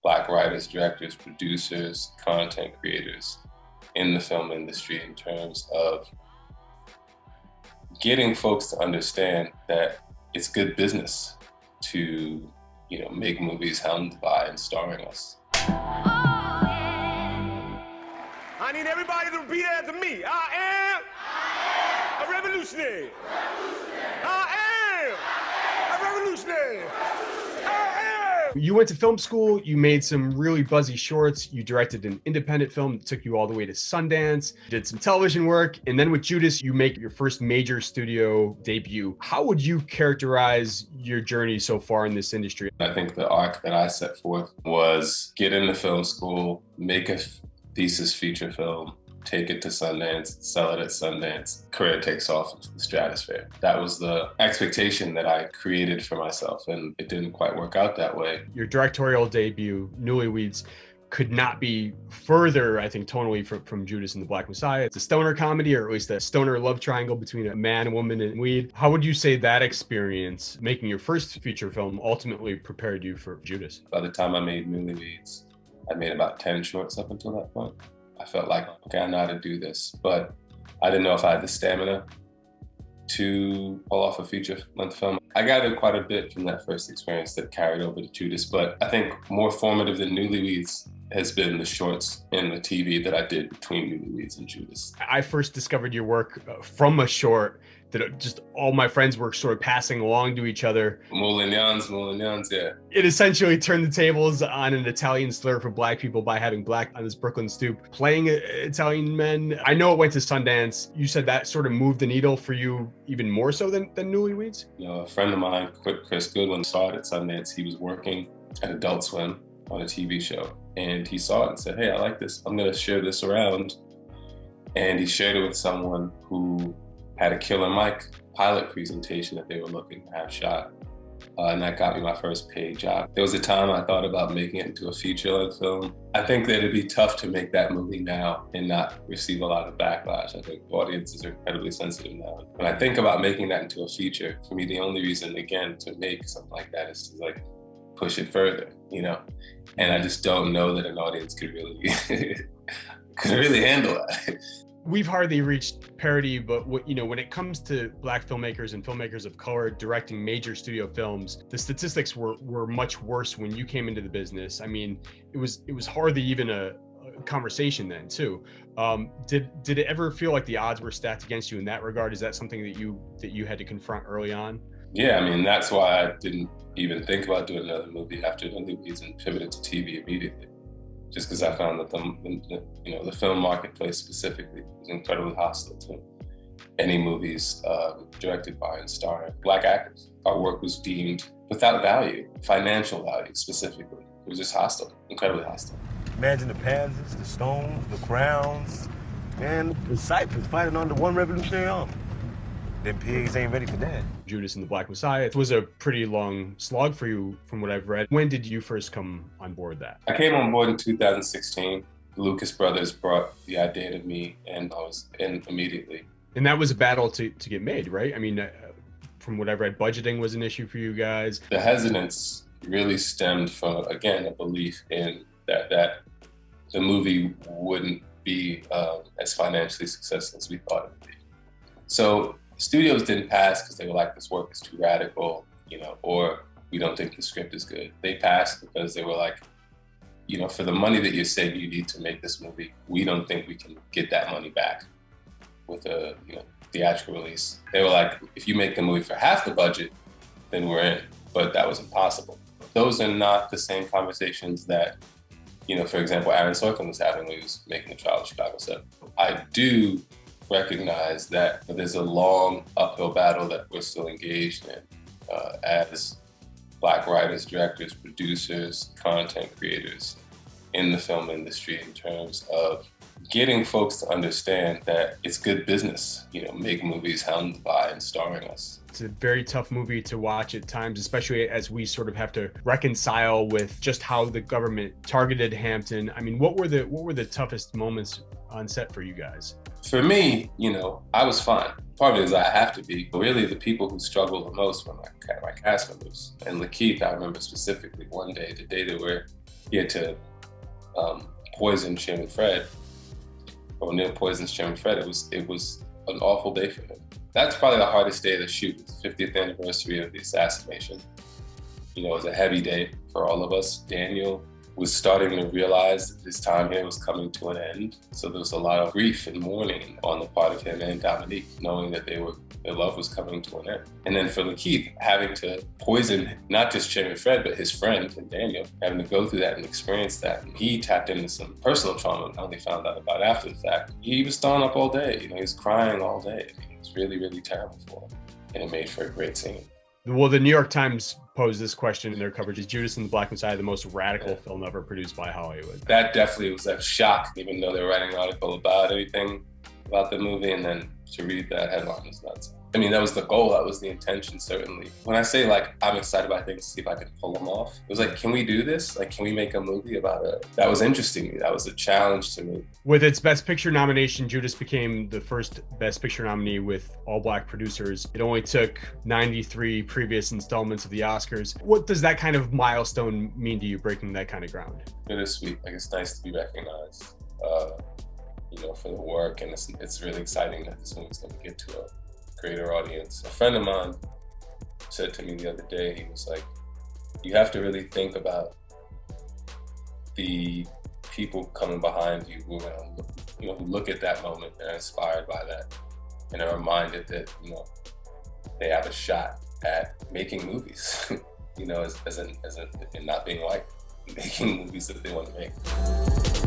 Black writers, directors, producers, content creators in the film industry in terms of getting folks to understand that it's good business to, make movies helmed by and starring us. I need everybody to repeat after me. I am a revolutionary. I am a revolutionary. You went to film school, you made some really buzzy shorts, you directed an independent film that took you all the way to Sundance, did some television work, and then with Judas, you make your first major studio debut. How would you characterize your journey so far in this industry? I think the arc that I set forth was get into film school, make a thesis feature film, take it to Sundance, sell it at Sundance, career takes off into the stratosphere. That was the expectation that I created for myself, and it didn't quite work out that way. Your directorial debut, Newlyweds, could not be further, I think, tonally from Judas and the Black Messiah. It's a stoner comedy, or at least a stoner love triangle between a man, woman, and weed. How would you say that experience, making your first feature film, ultimately prepared you for Judas? By the time I made Newlyweds, I made about 10 shorts up until that point. I felt like, okay, I know how to do this, but I didn't know if I had the stamina to pull off a feature-length film. I gathered quite a bit from that first experience that carried over to Judas, but I think more formative than Newlyweds has been the shorts and the TV that I did between Newlyweds and Judas. I first discovered your work from a short that just all my friends were sort of passing along to each other. Moulignans, yeah. It essentially turned the tables on an Italian slur for Black people by having Black on this Brooklyn stoop, playing Italian men. I know it went to Sundance. You said that sort of moved the needle for you even more so than Newlyweds? A friend of mine, Chris Goodwin, saw it at Sundance. He was working at Adult Swim on a TV show, and he saw it and said, hey, I like this. I'm gonna share this around. And he shared it with someone who had a Killer Mike pilot presentation that they were looking to have shot. And that got me my first paid job. There was a time I thought about making it into a feature-length film. I think that it'd be tough to make that movie now and not receive a lot of backlash. I think audiences are incredibly sensitive now. When I think about making that into a feature, for me, the only reason, again, to make something like that is to push it further, And I just don't know that an audience could really, handle that. We've hardly reached parity, but when it comes to Black filmmakers and filmmakers of color directing major studio films, the statistics were much worse when you came into the business. I mean, it was hardly even a conversation then too. Did it ever feel like the odds were stacked against you in that regard? Is that something that you had to confront early on? Yeah, I mean, that's why I didn't even think about doing another movie after Newlyweds and pivoted to TV immediately. Just because I found that the film marketplace specifically was incredibly hostile to any movies directed by and starring Black actors. Our work was deemed without value, financial value specifically. It was just hostile, incredibly hostile. Imagine the Panthers, the Stones, the Crowns, and the Cypress fighting under one revolutionary army. Them pigs ain't ready for that. Judas and the Black Messiah. It was a pretty long slog for you from what I've read. When did you first come on board that? I came on board in 2016. The Lucas brothers brought the idea to me and I was in immediately. And that was a battle to get made, right? I mean, from what I've read, budgeting was an issue for you guys. The hesitance really stemmed from, again, a belief in that the movie wouldn't be as financially successful as we thought it would be. So studios didn't pass because they were like, this work is too radical, or we don't think the script is good. They passed because they were like, for the money that you're saying you need to make this movie, we don't think we can get that money back with a theatrical release. They were like, if you make the movie for half the budget, then we're in. But that was impossible. Those are not the same conversations that, for example, Aaron Sorkin was having when he was making the Trial of Chicago 7. I do recognize that there's a long uphill battle that we're still engaged in as Black writers, directors, producers, content creators in the film industry in terms of getting folks to understand that it's good business, make movies helmed by and starring us. It's a very tough movie to watch at times, especially as we sort of have to reconcile with just how the government targeted Hampton. I mean, what were the toughest moments on set for you guys? For me, I was fine. Part of it is I have to be. But really, the people who struggle the most were my cast members. And Lakeith, I remember specifically one day, the day that we're he had to poison Chairman Fred, or Neil poisons Chairman Fred. It was an awful day for him. That's probably the hardest day of the shoot, the 50th anniversary of the assassination. You know, it was a heavy day for all of us. Daniel was starting to realize that his time here was coming to an end. So there was a lot of grief and mourning on the part of him and Dominique, knowing that their love was coming to an end. And then for Lakeith, having to poison not just Chairman Fred, but his friend and Daniel, having to go through that and experience that. And he tapped into some personal trauma I only found out about after the fact. He was thrown up all day, you know, he was crying all day. I mean, it was really, really terrible for him. And it made for a great scene. Well, the New York Times posed this question in their coverage: is Judas and the Black Messiah the most radical film ever produced by Hollywood? That definitely was a shock, even though they were writing an article about anything about the movie, and then to read that headline was nuts. I mean, that was the goal, that was the intention, certainly. When I say, like, I'm excited about things to see if I can pull them off, it was like, can we do this? Like, can we make a movie about it? That was interesting to me. That was a challenge to me. With its Best Picture nomination, Judas became the first Best Picture nominee with all Black producers. It only took 93 previous installments of the Oscars. What does that kind of milestone mean to you, breaking that kind of ground? Bittersweet. Like, it's nice to be recognized, you know, for the work, and it's really exciting that this movie's going to get to a greater audience. A friend of mine said to me the other day, he was like, you have to really think about the people coming behind you who are, you know, who look at that moment and are inspired by that and are reminded that, you know, they have a shot at making movies, you know, and not being white, making movies that they want to make.